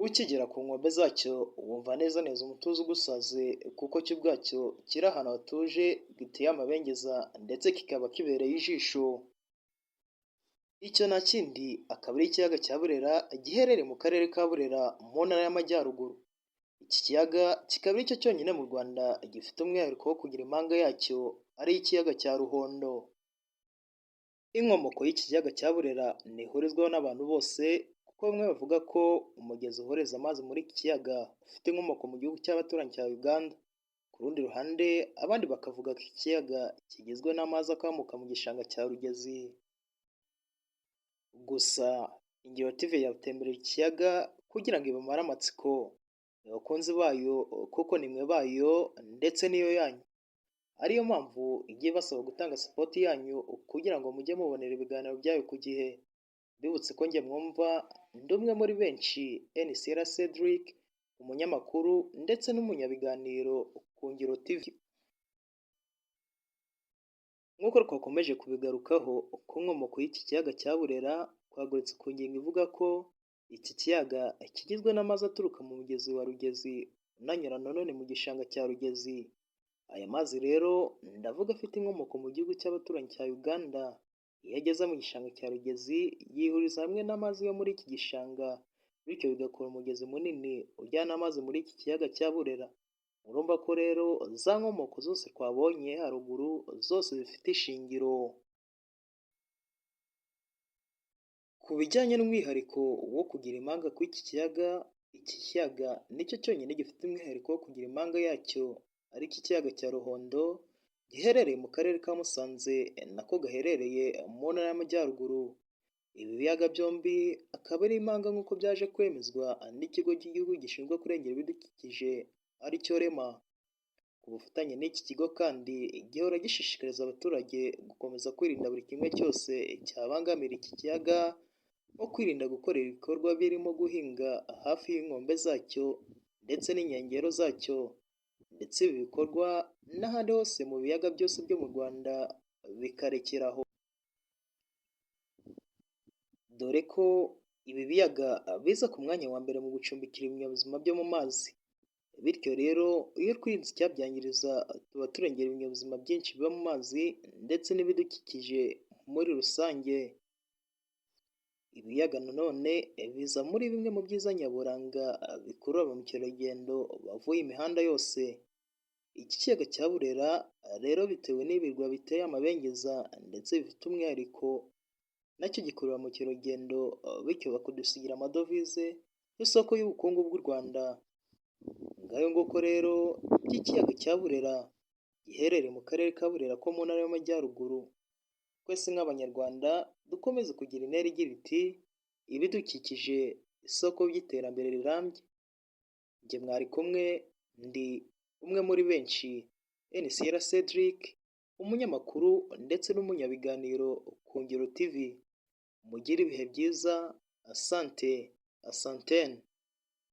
Ukigera ku nkombe zacyo wumva neza neza umutuzo ugusaze kuko cyo ubwacyo kiri ahantu hatuje giteye amabengeza ndetse kikaba kibereye ijisho. Icyo nta kindi akaba ari ikiyaga cya Burera giherereye mu karere ka Burera mu ntara y'Amajyaruguru. Iki kiyaga kikaba ari cyo cyonyine mu Rwanda gifite umwihariko wo kugira impanga yacyo ari ikiyaga cya Ruhondo. Inkomoko y'iki kiyaga cya Burera ntihurizwaho n'abantu bose kuko bamwe bavuga ko umugezi uhereza amazi muri iki kiyaga ufite inkomoko mu gihugu cy'abaturanyi cya Uganda. Ku rundi ruhande abandi bakavuga ko iki kiyaga kigizwe n'amazi akomoka mu gishanga cya Rugezi. Gusa Ingiro TV yatembereye iki kiyaga kugira ngo ibamare amatsiko, abakunzi bayo kuko ni mwe bayo ndetse niyo yanyu. Ariyo mpamvu igiye basaba gutanga support yanyu kugira ngo mujye mubonera ibiganiro byayo ku gihe. Bibutse ko njye mwumva ndi umwe muri benshi, NCR Cedric, umunyamakuru ndetse n'umunyabiganiro ku Ngiro TV. Nk'uko twakomeje kubigarukaho ku nkomoko y'iki kiyaga cya Burera, twagurutse ku ngingo ivuga ko iki kiyaga kigizwe n'amazi aturuka mu mugezi wa Rugezi unanyura nanone mu gishanga cya Rugezi. Aya mazi rero ndavuga afite inkomoko mu gihugu cy'abaturanyi cya Uganda. Iyo ageze mu gishanga cya Rugezi yihuriza hamwe n'amazi yo muri iki gishanga, bityo bigakora umugezi munini ujyana amazi muri iki kiyaga cya Burera. Urumva ko rero za nkomoko zose twabonye haruguru zose zifite ishingiro. Ku bijyanye n'umwihariko wo kugira impanga kw'iki kiyaga, iki kiyaga nicyo cyonyine gifite umwihariko wo kugira impanga yacyo ari iki kiyaga cya Ruhondo, giherereye mu karere ka Musanze nako gaherereye mu ntara y'Amajyaruguru. Ibi biyaga byombi akaba ari impanga nk'uko byaje kwemezwa n'ikigo cy'igihugu gishinzwe kurengera ibidukikije aricyo REMA. Ku bufatanye n'iki kigo kandi gihora gishishikariza abaturage gukomeza kwirinda buri kimwe cyose cyabangamira iki kiyaga, nko kwirinda gukora ibikorwa birimo guhinga hafi y'inkombe zacyo ndetse n'inkengero zacyo, ndetse ibi bikorwa n'ahandi hose mu biyaga byose byo mu Rwanda bikarekeraho, dore ko ibi biyaga biza ku mwanya wa mbere mu gucumbikira ibinyabuzima byo mu mazi. Bityo rero iyo twirinze icyabyangiriza tuba turengera ibinyabuzima byinshi biba mu mazi ndetse n'ibidukikije muri rusange. Ibiyaga nanone biza muri bimwe mu byiza nyaburanga bikurura ba mukerarugendo bavuye imihanda yose. Iki kiyaga cya Burera rero bitewe n'ibirwa biteye amabengeza ndetse bifite umwihariko, nacyo gikurura ba mukerarugendo bityo bakadusigira amadovize y'isoko y'ubukungu bw'u Rwanda. Ngayo nguko rero iby'ikiyaga cya Burera giherereye mu karere ka Burera ko mu ntara y'Amajyaruguru. Twese nk'Abanyarwanda dukomeze kugira intera igira iti ibidukikije isoko ry'iterambere rirambye. Njye mwari kumwe ndi umwe muri benshi, NCR Cedric, umunyamakuru ndetse n'umunyabiganiro ku Ngiro TV. Mugire ibihe byiza, asante, asantene.